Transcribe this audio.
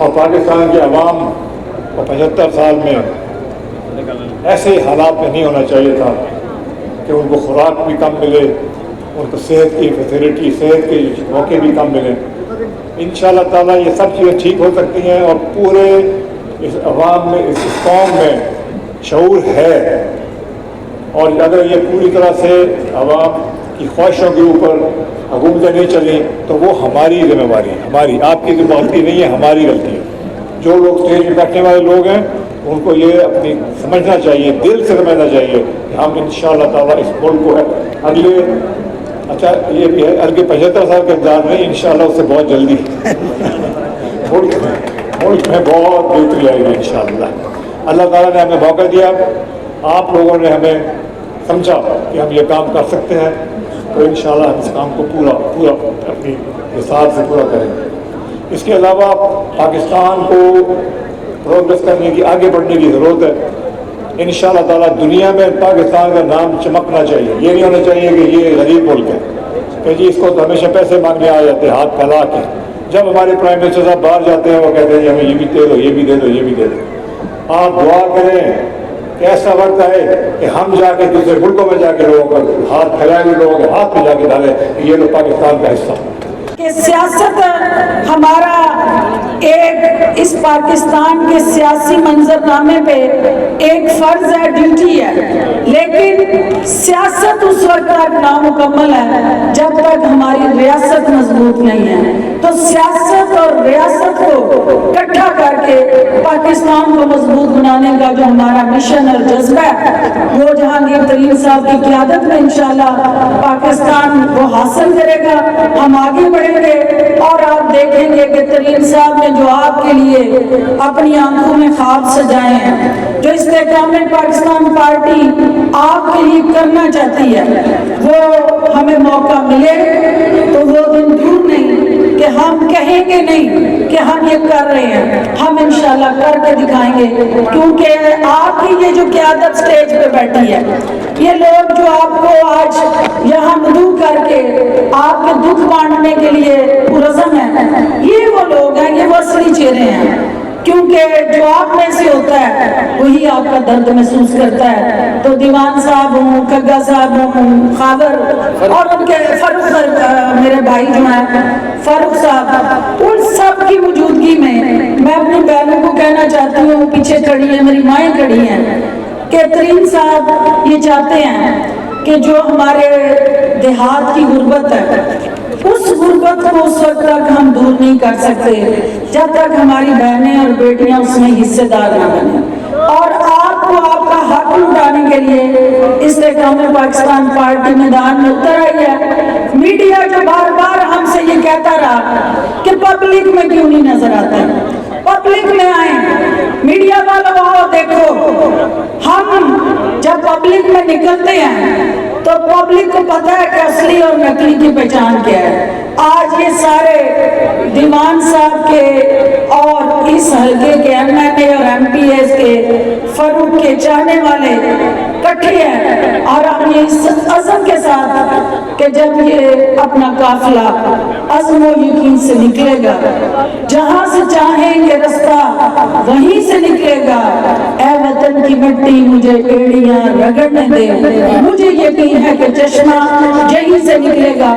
اور پاکستان کے عوام کو 75 سال میں ایسے حالات میں نہیں ہونا چاہیے تھا کہ ان کو خوراک بھی کم ملے، ان کو صحت کی فیسلٹی، صحت کے موقع بھی کم ملیں۔ انشاءاللہ تعالیٰ یہ سب چیزیں ٹھیک ہو سکتی ہیں، اور پورے اس عوام میں، اس قوم میں شعور ہے، اور اگر یہ پوری طرح سے عوام کی خواہشوں کے اوپر حکومتیں نہیں چلیں تو وہ ہماری ذمہ داری ہے، ہماری، آپ کی ذمہ غلطی نہیں ہے، ہماری غلطی ہے۔ جو لوگ اسٹیج میں بیٹھنے والے لوگ ہیں ان کو یہ اپنی سمجھنا چاہیے، دل سے سمجھنا چاہیے کہ ہم انشاءاللہ تعالیٰ اس ملک کو اگلے، اچھا یہ بھی ہے، اگلے 75 سال کے انتظار نہیں، انشاءاللہ اس سے بہت جلدی ملک میں بہت بہتری آئے گی انشاءاللہ۔ اللہ تعالیٰ نے ہمیں موقع دیا، آپ لوگوں نے ہمیں سمجھا کہ ہم یہ کام کر سکتے ہیں، تو انشاءاللہ ہم اس کام کو پورا اپنی حساب سے پورا کریں گے۔ اس کے علاوہ پاکستان کو پروگریس کرنے کی، آگے بڑھنے کی ضرورت ہے۔ انشاءاللہ تعالیٰ دنیا میں پاکستان کا نام چمکنا چاہیے، یہ نہیں ہونا چاہیے کہ یہ غریب ملک ہے کہ جی اس کو تو ہمیشہ پیسے مانگنے آ جاتے ہیں ہاتھ پھیلا کے۔ جب ہمارے پرائم منسٹر صاحب باہر جاتے ہیں وہ کہتے ہیں ہمیں یہ بھی دے دو، یہ بھی دے دو، یہ بھی دے دو۔ آپ دعا کریں کہ ایسا وقت آئے کہ ہم جا کے دوسرے ملکوں میں جا کے لوگوں کا ہاتھ پھیلائے ہوئے لوگوں کے ہاتھ میں جا کے ڈالیں کہ یہ لوگ پاکستان کا حصہ کہ سیاست ہمارا ایک اس پاکستان کے سیاسی منظرنامے پہ ایک فرض ہے، ڈیوٹی ہے، لیکن سیاست اس وقت تک نامکمل ہے جب تک ہماری ریاست مضبوط نہیں ہے۔ تو سیاست اور ریاست کو اکٹھا کر کے پاکستان کو مضبوط بنانے کا جو ہمارا مشن اور جذبہ ہے وہ جہانگیر ترین صاحب کی قیادت میں انشاءاللہ پاکستان وہ حاصل کرے گا۔ ہم آگے بڑھیں گے اور آپ دیکھیں گے کہ ترین صاحب نے جو آپ کے لیے اپنی آنکھوں میں خواب سجائے ہیں، جو استحکام پاکستان پارٹی آپ کے لیے کرنا چاہتی ہے، وہ ہمیں موقع ملے تو وہ دن دور نہیں کہ ہم کہیں گے نہیں کہ ہم یہ کر رہے ہیں، ہم انشاءاللہ کر کے دکھائیں گے، کیونکہ آپ کی یہ جو قیادت سٹیج پہ بیٹھی ہے، یہ لوگ جو آپ کو آج یہاں مدعو کر کے آپ کے دکھ بانٹنے کے لیے پرعزم ہیں، یہ وہ لوگ ہیں، یہ وہ اصلی چہرے ہیں، کیونکہ جو آپ میں سے ہوتا ہے وہی آپ کا درد محسوس کرتا ہے۔ تو دیوان صاحب ہوں، کگا صاحب ہوں، خاور اور ان کے فاروق میرے بھائی جو ہیں فاروق صاحب، ان سب کی موجودگی میں اپنی بہنوں کو کہنا چاہتی ہوں، پیچھے کھڑی ہیں میری مائیں کھڑی ہیں، کہ ترین صاحب یہ چاہتے ہیں کہ جو ہمارے دیہات کی غربت ہے اس غربت کو اس وقت تک ہم دور نہیں کر سکتے جب تک ہماری بہنیں اور بیٹیاں اس میں حصے دار نہ بنیں۔ اور آپ کو آپ کا حق اٹھانے کے لیے استحکام پاکستان پارٹی میدان میں اتر آئی ہے۔ میڈیا جو بار بار ہم سے یہ کہتا رہا کہ پبلک میں کیوں نہیں نظر آتا ہے، پبلک میں آئیں، میڈیا والوں آؤ دیکھو، ہم جب پبلک میں نکلتے ہیں تو پبلک کو پتہ ہے کہ اصلی اور نقلی کی پہچان کیا ہے۔ آج یہ سارے دیوان صاحب کے اور اس حلقے کے ایم این اے اور ایم پی ایس کے فاروق کے چاہنے والے کٹھے ہیں، اور ہم یہ اس عزم کے ساتھ کہ جب یہ اپنا قافلہ عزم و یقین سے نکلے گا، جہاں سے چاہیں گے رستہ وہیں سے نکلے گا، اے وطن کی مٹی مجھے ایڑیاں رگڑنے دے، مجھے یقین ہے کہ چشمہ یہیں سے نکلے گا۔